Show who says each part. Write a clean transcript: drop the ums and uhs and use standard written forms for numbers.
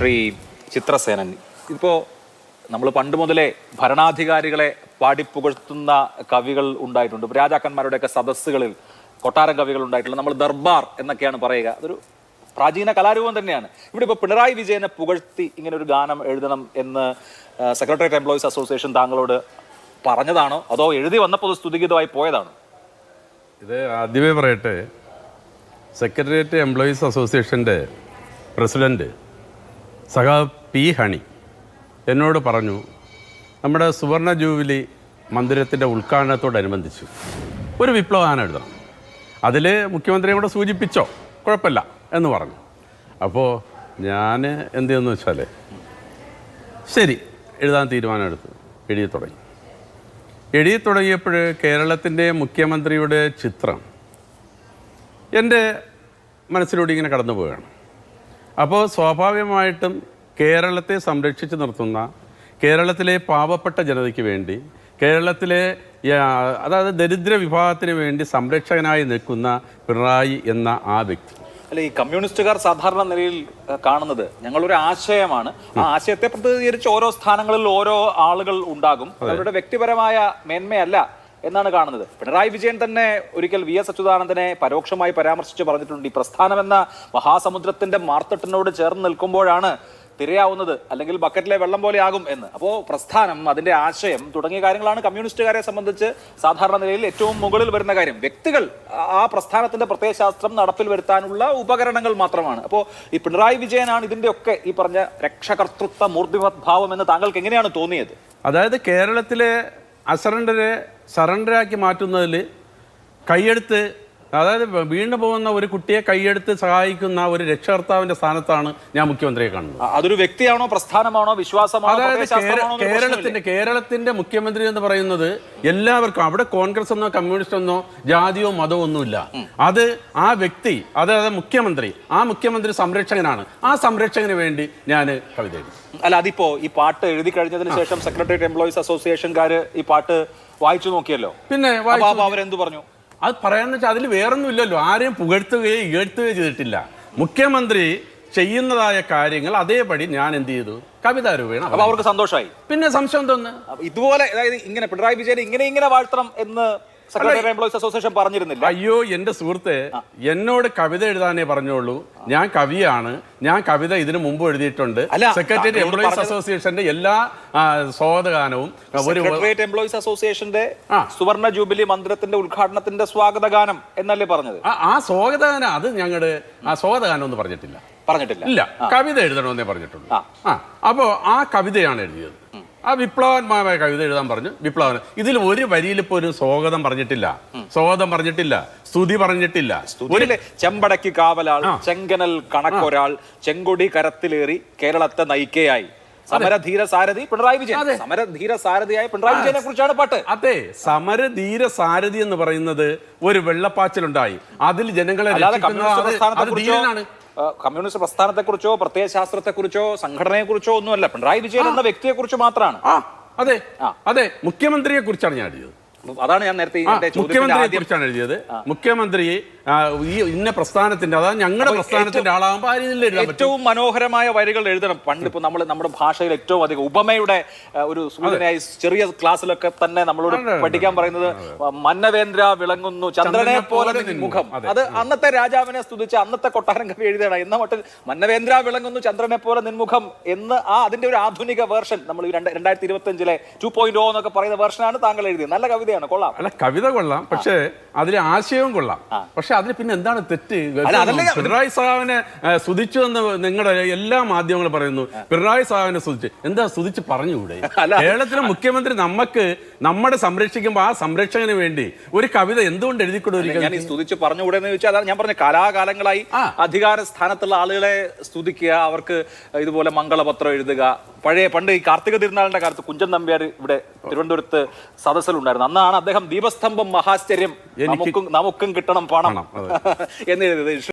Speaker 1: ശ്രീ ചിത്രസേനൻ, ഇപ്പോൾ നമ്മൾ പണ്ട് മുതലേ ഭരണാധികാരികളെ പാടിപ്പുകഴ്ത്തുന്ന കവികൾ ഉണ്ടായിട്ടുണ്ട്. രാജാക്കന്മാരുടെയൊക്കെ സദസ്സുകളിൽ കൊട്ടാരം കവികൾ ഉണ്ടായിട്ടുണ്ട്. നമ്മൾ ദർബാർ എന്നൊക്കെയാണ് പറയുക. അതൊരു പ്രാചീന കലാരൂപം തന്നെയാണ്. ഇവിടെ ഇപ്പോൾ പിണറായി വിജയനെ പുകഴ്ത്തി ഇങ്ങനെ ഒരു ഗാനം എഴുതണം എന്ന് സെക്രട്ടേറിയറ്റ് എംപ്ലോയീസ് അസോസിയേഷൻ താങ്കളോട് പറഞ്ഞതാണോ അതോ എഴുതി വന്നപ്പോൾ സ്തുതിഗീതമായി പോയതാണോ?
Speaker 2: ഇത് ആദ്യമേ പറയട്ടെ, സെക്രട്ടേറിയറ്റ് എംപ്ലോയീസ് അസോസിയേഷൻ്റെ പ്രസിഡൻറ്റ് സഖാ പി ഹണി എന്നോട് പറഞ്ഞു, നമ്മുടെ സുവർണ ജൂബിലി മന്ദിരത്തിൻ്റെ ഉദ്ഘാടനത്തോടനുബന്ധിച്ച് ഒരു വിപ്ലവഗാനം എഴുതണം, അതിൽ മുഖ്യമന്ത്രിയെ കൂടെ സൂചിപ്പിച്ചോ, കുഴപ്പമില്ല എന്ന് പറഞ്ഞു. അപ്പോൾ ഞാൻ എന്ത് ചെയ്യുന്നു വെച്ചാൽ ശരി എഴുതാൻ തീരുമാനമെടുത്തു. എഴുതി തുടങ്ങിയപ്പോൾ കേരളത്തിൻ്റെ മുഖ്യമന്ത്രിയുടെ ചിത്രം എൻ്റെ മനസ്സിലൂടെ ഇങ്ങനെ കടന്നു പോവുകയാണ്. അപ്പോൾ സ്വാഭാവികമായിട്ടും കേരളത്തെ സംരക്ഷിച്ച് നിർത്തുന്ന, കേരളത്തിലെ പാവപ്പെട്ട ജനതയ്ക്ക് വേണ്ടി, കേരളത്തിലെ അതായത് ദരിദ്ര വിഭാഗത്തിന് വേണ്ടി സംരക്ഷകനായി നിൽക്കുന്ന പിണറായി എന്ന ആ വ്യക്തി.
Speaker 1: അല്ല, ഈ കമ്മ്യൂണിസ്റ്റുകാർ സാധാരണ നിലയിൽ കാണുന്നത് ഞങ്ങളൊരു ആശയമാണ്. ആ ആശയത്തെ പ്രതിനിധീകരിച്ച് ഓരോ സ്ഥാനങ്ങളിൽ ഓരോ ആളുകൾ ഉണ്ടാകും. അവരുടെ വ്യക്തിപരമായ മേന്മയല്ല എന്നാണ് കാണുന്നത്. പിണറായി വിജയൻ തന്നെ ഒരിക്കൽ വി എസ് അച്യുതാനന്ദനെ പരോക്ഷമായി പരാമർശിച്ച് പറഞ്ഞിട്ടുണ്ട്, ഈ പ്രസ്ഥാനം എന്ന മഹാസമുദ്രത്തിന്റെ മാർത്തട്ടിനോട് ചേർന്ന് നിൽക്കുമ്പോഴാണ് തിരയാവുന്നത്, അല്ലെങ്കിൽ ബക്കറ്റിലെ വെള്ളം പോലെ ആകും എന്ന്. അപ്പോൾ പ്രസ്ഥാനം, അതിന്റെ ആശയം തുടങ്ങിയ കാര്യങ്ങളാണ് കമ്മ്യൂണിസ്റ്റുകാരെ സംബന്ധിച്ച് സാധാരണ നിലയിൽ ഏറ്റവും മുകളിൽ വരുന്ന കാര്യം. വ്യക്തികൾ ആ പ്രസ്ഥാനത്തിന്റെ പ്രത്യയശാസ്ത്രം നടപ്പിൽ വരുത്താനുള്ള ഉപകരണങ്ങൾ മാത്രമാണ്. അപ്പോൾ ഈ പിണറായി വിജയനാണ് ഇതിന്റെ ഒക്കെ ഈ പറഞ്ഞ രക്ഷകർത്തൃത്വ മൂർത്തിമത് ഭാവം എന്ന് താങ്കൾക്ക് എങ്ങനെയാണ് തോന്നിയത്?
Speaker 2: അതായത് കേരളത്തിലെ അസറണ്ടരെ സറണ്ടറാക്കി മാറ്റുന്നതിൽ കൈയെടുത്ത്, അതായത് വീണ്ടും പോകുന്ന ഒരു കുട്ടിയെ കൈയെടുത്ത് സഹായിക്കുന്ന ഒരു രക്ഷകർത്താവിന്റെ സ്ഥാനത്താണ് ഞാൻ മുഖ്യമന്ത്രിയെ കാണുന്നത്.
Speaker 1: അതൊരു വ്യക്തിയാണോ, പ്രസ്ഥാനമാണോ, വിശ്വാസമാണോ?
Speaker 2: അതായത് കേരളത്തിന്റെ മുഖ്യമന്ത്രി എന്ന് പറയുന്നത് എല്ലാവർക്കും, അവിടെ കോൺഗ്രസ് എന്നോ കമ്മ്യൂണിസ്റ്റ് എന്നോ ജാതിയോ മതമോ ഒന്നുമില്ല. അത് ആ വ്യക്തി, അതായത് മുഖ്യമന്ത്രി, ആ മുഖ്യമന്ത്രി സംരക്ഷകനാണ്. ആ സംരക്ഷകന് വേണ്ടി ഞാൻ കവിത എഴുതി.
Speaker 1: അല്ല, അതിപ്പോ ഈ പാട്ട് എഴുതി കഴിഞ്ഞതിന് ശേഷം സെക്രട്ടേറിയറ്റ് എംപ്ലോയീസ് അസോസിയേഷൻകാര് ഈ പാട്ട് വായിച്ചു നോക്കിയല്ലോ.
Speaker 2: പിന്നെ
Speaker 1: അവരെന്ത് പറഞ്ഞു?
Speaker 2: അത് പറയാന്ന് വെച്ചാൽ അതിൽ വേറൊന്നും ഇല്ലല്ലോ. ആരെയും പുകഴ്ത്തുകയോ ഇകഴ്ത്തുകയോ ചെയ്തിട്ടില്ല. മുഖ്യമന്ത്രി ചെയ്യുന്നതായ കാര്യങ്ങൾ അതേപടി ഞാൻ എന്ത് ചെയ്തു, കവിതാ രൂപേണ.
Speaker 1: അപ്പൊ അവർക്ക് സന്തോഷമായി.
Speaker 2: പിന്നെ സംശയം തോന്നുന്നു.
Speaker 1: ഇതുപോലെ, അതായത് ഇങ്ങനെ പിണറായി വിജയൻ ഇങ്ങനെ വാഴ്ത്തണം എന്ന് സെക്രട്ടേറിയറ്റ് എംപ്ലോയീസ് അസോസിയേഷൻ പറഞ്ഞിരുന്നില്ല?
Speaker 2: അയ്യോ, എന്റെ സുഹൃത്തെ, എന്നോട് കവിത എഴുതാനേ പറഞ്ഞോളൂ. ഞാൻ കവിയാണ്. ഞാൻ കവിത ഇതിനു മുമ്പ് എഴുതിയിട്ടുണ്ട്. സെക്രട്ടേറിയറ്റ് എംപ്ലോയീസ് അസോസിയേഷന്റെ എല്ലാ സ്വാഗതഗാനവും,
Speaker 1: സെക്രട്ടേറിയറ്റ് എംപ്ലോയീസ് അസോസിയേഷന്റെ സുവർണ ജൂബിലി മന്ദിരത്തിന്റെ ഉദ്ഘാടനത്തിന്റെ സ്വാഗതഗാനം എന്നല്ലേ പറഞ്ഞത്?
Speaker 2: ആ സ്വാഗതഗാനം, അത് ഞങ്ങളുടെ ആ സ്വാഗതഗാനം ഒന്നും പറഞ്ഞിട്ടില്ല. ഇല്ല, കവിത എഴുതണമെന്നേ പറഞ്ഞിട്ടുള്ളൂ. അപ്പോ ആ കവിതയാണ് എഴുതിയത്. ആ വിപ്ലവാത്മകമായ കവിത എഴുതാൻ പറഞ്ഞു. വിപ്ലവം ഇതിൽ ഒരു വരിയിൽ ഇപ്പോൾ ഒരു സ്വാഗതം പറഞ്ഞിട്ടില്ല, സ്തുതി പറഞ്ഞിട്ടില്ല.
Speaker 1: ചെമ്പടക്കി കാവലാൾ, ചെങ്കനൽ കണക്കൊരാൾ, ചെങ്കൊടി കരത്തിലേറി കേരളത്തെ നയിക്കയായി, സമരധീര സാരഥി പിണറായി വിജയൻ. സമരധീര സാരഥിയായ പിണറായി വിജയനെ കുറിച്ചാണ് പാട്ട്.
Speaker 2: അതെ, സമരധീര സാരഥി എന്ന് പറയുന്നത് ഒരു വെള്ളപ്പാച്ചിലുണ്ടായി, അതിൽ ജനങ്ങളെ
Speaker 1: കമ്മ്യൂണിസ്റ്റ് പ്രസ്ഥാനത്തെ കുറിച്ചോ പ്രത്യയശാസ്ത്രത്തെ കുറിച്ചോ സംഘടനയെ കുറിച്ചോ ഒന്നുമല്ല, പിണറായി വിജയൻ എന്ന വ്യക്തിയെ കുറിച്ച് മാത്രമാണ്.
Speaker 2: അതെ, മുഖ്യമന്ത്രിയെ കുറിച്ചാണ് ഞാൻ എഴുതിയത്.
Speaker 1: അതാണ് ഞാൻ നേരത്തെ
Speaker 2: മുഖ്യമന്ത്രിയെ കുറിച്ചാണ് എഴുതിയത്. മുഖ്യമന്ത്രി ഈ ഇന്ന പ്രസ്ഥാനത്തിന്റെ, അതായത് ഞങ്ങളുടെ പ്രസ്ഥാനത്തിന്റെ ആളാകുമ്പോൾ
Speaker 1: ഏറ്റവും മനോഹരമായ വരികൾ എഴുതണം. പണ്ട് ഇപ്പൊ നമ്മുടെ ഭാഷയിൽ ഏറ്റവും അധികം ഉപമയുടെ ഒരു സൂചനയായി ചെറിയ ക്ലാസ്സിലൊക്കെ തന്നെ നമ്മളോട് പഠിക്കാൻ പറയുന്നത് മന്നവേന്ദ്ര വിളങ്ങുന്നു ചന്ദ്രനെ പോലെ മുഖം. അത് അന്നത്തെ രാജാവിനെ സ്തുതിച്ച് അന്നത്തെ കൊട്ടാരം കവി എഴുതണം എന്ന മട്ടിൽ മന്നവേന്ദ്ര വിളങ്ങുന്നു ചന്ദ്രനെ പോലെ നിൻമുഖം എന്ന് അതിന്റെ ഒരു ആധുനിക വേർഷൻ, നമ്മൾ 2025 2.0 എന്നൊക്കെ പറയുന്ന വേർഷനാണ് താങ്കൾ എഴുതിയത്. നല്ല കവിതയാണ്, കൊള്ളാം.
Speaker 2: അല്ല, കവിത കൊള്ളാം, പക്ഷേ അതിലെ ആശയവും കൊള്ളാം. പക്ഷെ അതിൽ പിന്നെ എന്താണ് തെറ്റ്? പിണറായി സാഹിബിനെ സ്തുതിച്ചു എന്ന് നിങ്ങളുടെ എല്ലാ മാധ്യമങ്ങളും പറയുന്നു. പിണറായി സാഹിബിനെ സ്തുതിച്ച് എന്താ സ്തുതിച്ച് പറഞ്ഞുകൂടെ? കേരളത്തിലെ മുഖ്യമന്ത്രി നമ്മുടെ സംരക്ഷിക്കുമ്പോൾ ആ സംരക്ഷകന് വേണ്ടി ഒരു കവിത എന്തുകൊണ്ട് എഴുതിക്കൊടുക്കും?
Speaker 1: ഞാൻ ഈ സ്തുതിച്ച് പറഞ്ഞുകൂടെ എന്ന് ചോദിച്ചാൽ അതാണ് ഞാൻ പറഞ്ഞ, കാലാകാലങ്ങളായി അധികാര സ്ഥാനത്തുള്ള ആളുകളെ സ്തുതിക്കുക, അവർക്ക് ഇതുപോലെ മംഗളപത്രം എഴുതുക. പണ്ട് ഈ കാർത്തിക തിരുനാളിന്റെ കാലത്ത് കുഞ്ചൻ നമ്പ്യാർ ഇവിടെ തിരുവനന്തപുരത്ത് സദസ്സിലുണ്ടായിരുന്നു. അന്നാണ് അദ്ദേഹം ദീപസ്തംഭം മഹാശ്ചര്യം, നമുക്കും കിട്ടണം പണം എന്ന് എഴുതിയത്.